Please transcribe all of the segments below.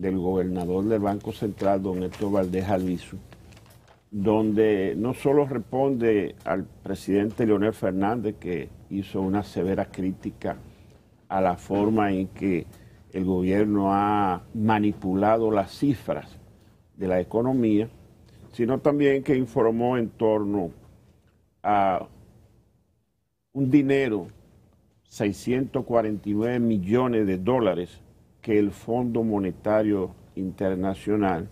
del gobernador del Banco Central, don Héctor Valdés Albizu, donde no solo responde al presidente Leonel Fernández, que hizo una severa crítica a la forma en que el gobierno ha manipulado las cifras de la economía, sino también que informó en torno a un dinero, 649 millones de dólares, que el Fondo Monetario Internacional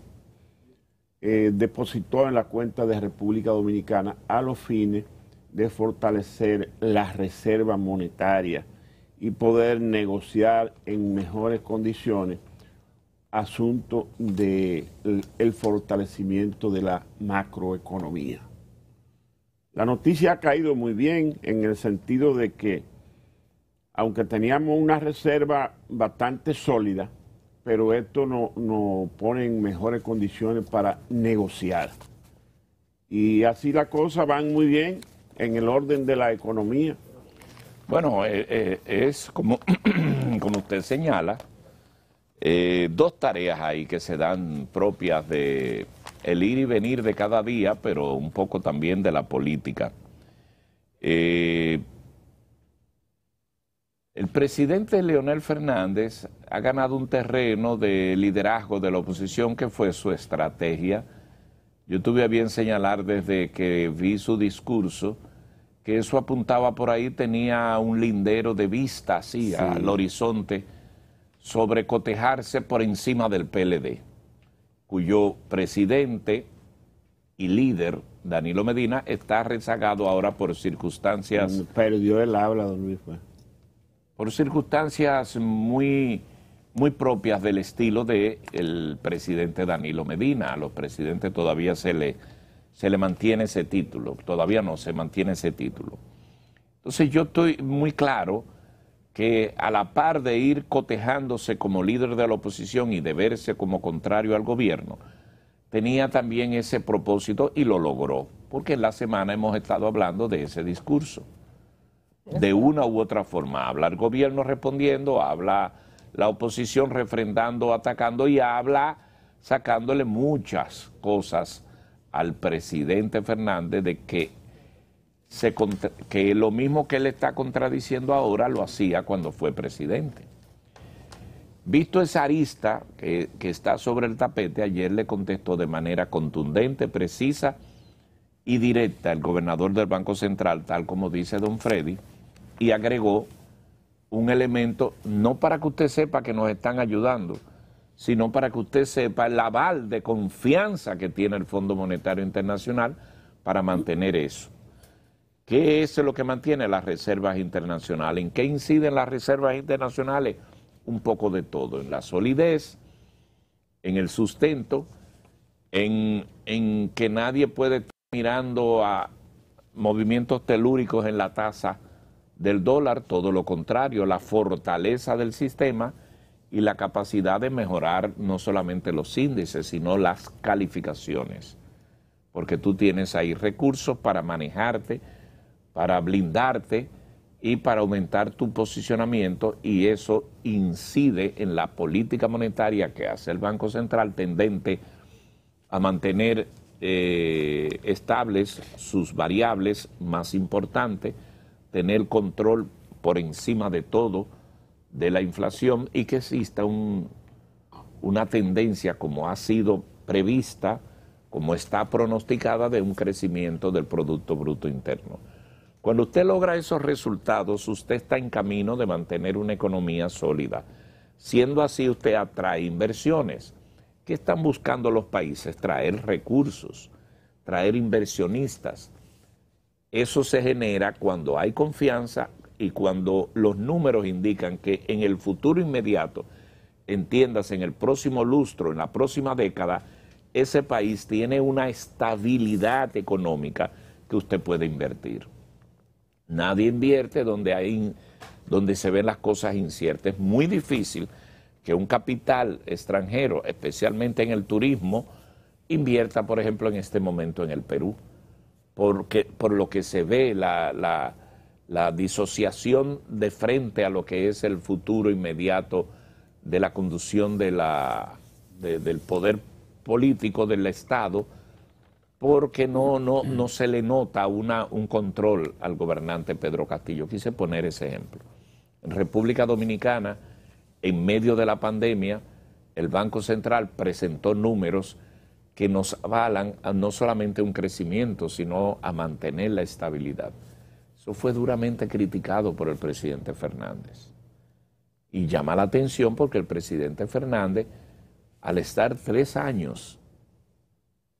depositó en la cuenta de República Dominicana a los fines de fortalecer la reserva monetaria y poder negociar en mejores condiciones asunto del fortalecimiento de la macroeconomía. La noticia ha caído muy bien en el sentido de que, aunque teníamos una reserva bastante sólida, pero esto nos pone en mejores condiciones para negociar. Y así las cosas van muy bien en el orden de la economía. Bueno, es como, como usted señala, dos tareas ahí que se dan propias de el ir y venir de cada día, pero un poco también de la política. El presidente Leonel Fernández ha ganado un terreno de liderazgo de la oposición que fue su estrategia. Yo tuve a bien señalar desde que vi su discurso que eso apuntaba por ahí, tenía un lindero de vista así, sí, al horizonte, sobre cotejarse por encima del PLD, cuyo presidente y líder, Danilo Medina, está rezagado ahora por circunstancias... Perdió el habla, don Luis. Por circunstancias muy propias del estilo del presidente Danilo Medina. A los presidentes todavía se le mantiene ese título, todavía no se mantiene ese título. Entonces yo estoy muy claro que a la par de ir cotejándose como líder de la oposición y de verse como contrario al gobierno, tenía también ese propósito y lo logró, porque en la semana hemos estado hablando de ese discurso. De una u otra forma, habla el gobierno respondiendo, habla la oposición refrendando, atacando y habla sacándole muchas cosas al presidente Fernández de que lo mismo que él está contradiciendo ahora lo hacía cuando fue presidente. Visto esa arista que está sobre el tapete, ayer le contestó de manera contundente, precisa y directa el gobernador del Banco Central, tal como dice don Freddy, y agregó un elemento, no para que usted sepa que nos están ayudando, sino para que usted sepa el aval de confianza que tiene el Fondo Monetario Internacional para mantener eso. ¿Qué es lo que mantiene las reservas internacionales? ¿En qué inciden las reservas internacionales? Un poco de todo, en la solidez, en el sustento, en que nadie puede estar mirando a movimientos telúricos en la tasa del dólar, todo lo contrario, la fortaleza del sistema y la capacidad de mejorar no solamente los índices, sino las calificaciones, porque tú tienes ahí recursos para manejarte, para blindarte y para aumentar tu posicionamiento, y eso incide en la política monetaria que hace el Banco Central, tendente a mantener estables sus variables más importantes, tener control por encima de todo de la inflación y que exista una tendencia como ha sido prevista, como está pronosticada, de un crecimiento del Producto Bruto Interno. Cuando usted logra esos resultados, usted está en camino de mantener una economía sólida. Siendo así, usted atrae inversiones. ¿Qué están buscando los países? Traer recursos, traer inversionistas. Eso se genera cuando hay confianza y cuando los números indican que en el futuro inmediato, entiéndase, en el próximo lustro, en la próxima década, ese país tiene una estabilidad económica que usted puede invertir. Nadie invierte donde se ven las cosas inciertas. Es muy difícil que un capital extranjero, especialmente en el turismo, invierta, por ejemplo, en este momento en el Perú. Por lo que se ve, la disociación de frente a lo que es el futuro inmediato de la conducción de la del poder político del Estado, porque no se le nota un control al gobernante Pedro Castillo. Quise poner ese ejemplo. En República Dominicana, en medio de la pandemia, el Banco Central presentó números que nos avalan a no solamente un crecimiento, sino a mantener la estabilidad. Eso fue duramente criticado por el presidente Fernández. Y llama la atención porque el presidente Fernández, al estar 3 años,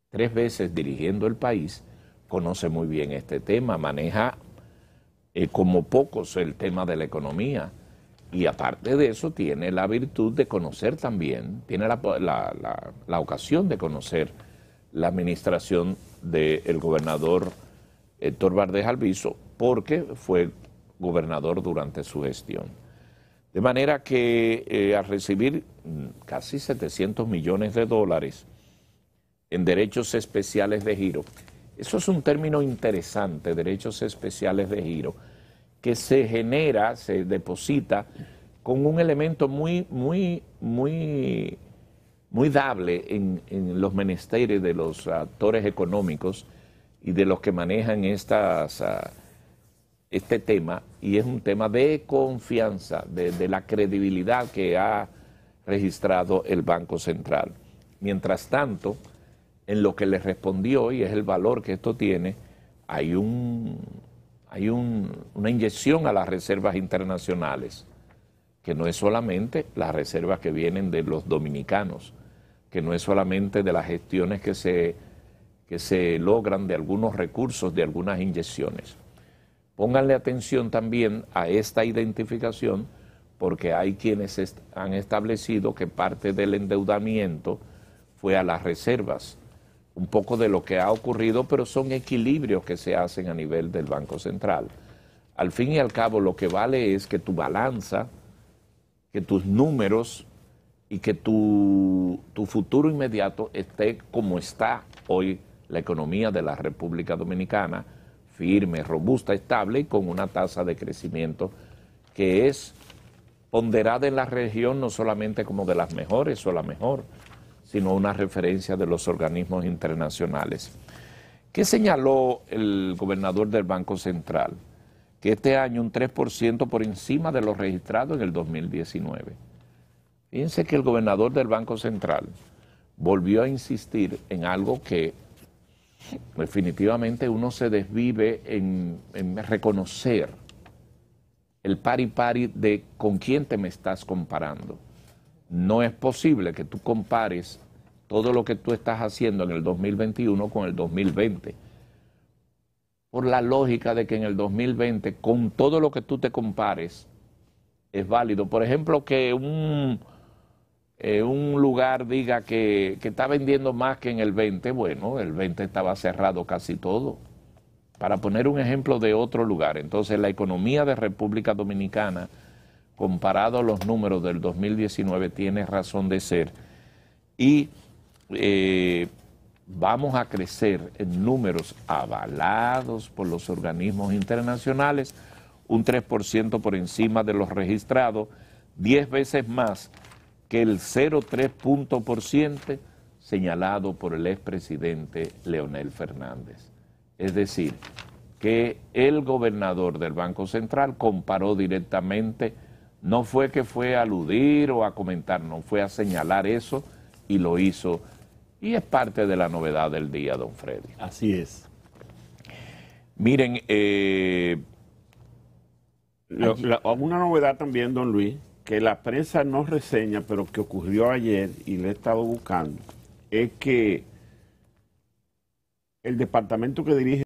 3 veces dirigiendo el país, conoce muy bien este tema, maneja como pocos el tema de la economía. Y aparte de eso, tiene la virtud de conocer también, tiene la ocasión de conocer la administración del gobernador Héctor Bardés Albizu, porque fue gobernador durante su gestión. De manera que al recibir casi 700 millones de dólares en derechos especiales de giro, eso es un término interesante, derechos especiales de giro, que se genera, se deposita con un elemento muy dable en los menesteres de los actores económicos y de los que manejan este tema, y es un tema de confianza, de la credibilidad que ha registrado el Banco Central. Mientras tanto, en lo que le respondió, y es el valor que esto tiene, hay una inyección a las reservas internacionales, que no es solamente las reservas que vienen de los dominicanos, que no es solamente de las gestiones que se logran de algunos recursos, de algunas inyecciones. Pónganle atención también a esta identificación, porque hay quienes han establecido que parte del endeudamiento fue a las reservas. Un poco de lo que ha ocurrido, pero son equilibrios que se hacen a nivel del Banco Central. Al fin y al cabo, lo que vale es que tu balanza, que tus números y que tu futuro inmediato esté como está hoy la economía de la República Dominicana, firme, robusta, estable y con una tasa de crecimiento que es ponderada en la región no solamente como de las mejores o la mejor, sino una referencia de los organismos internacionales. ¿Qué señaló el gobernador del Banco Central? Que este año un 3% por encima de lo registrado en el 2019. Fíjense que el gobernador del Banco Central volvió a insistir en algo que definitivamente uno se desvive en reconocer el pari de con quién te me estás comparando. No es posible que tú compares todo lo que tú estás haciendo en el 2021 con el 2020. Por la lógica de que en el 2020, con todo lo que tú te compares, es válido. Por ejemplo, que un lugar diga que está vendiendo más que en el 20, bueno, el 20 estaba cerrado casi todo. Para poner un ejemplo de otro lugar, entonces la economía de República Dominicana, comparado a los números del 2019, tiene razón de ser. Y vamos a crecer en números avalados por los organismos internacionales, un 3% por encima de los registrados, 10 veces más que el 0,3% señalado por el expresidente Leonel Fernández. Es decir, que el gobernador del Banco Central comparó directamente, no fue que fue a aludir o a comentar, no fue a señalar eso y lo hizo. Y es parte de la novedad del día, don Freddy. Así es. Miren, una novedad también, don Luis, que la prensa no reseña, pero que ocurrió ayer y le he estado buscando, es que el departamento que dirige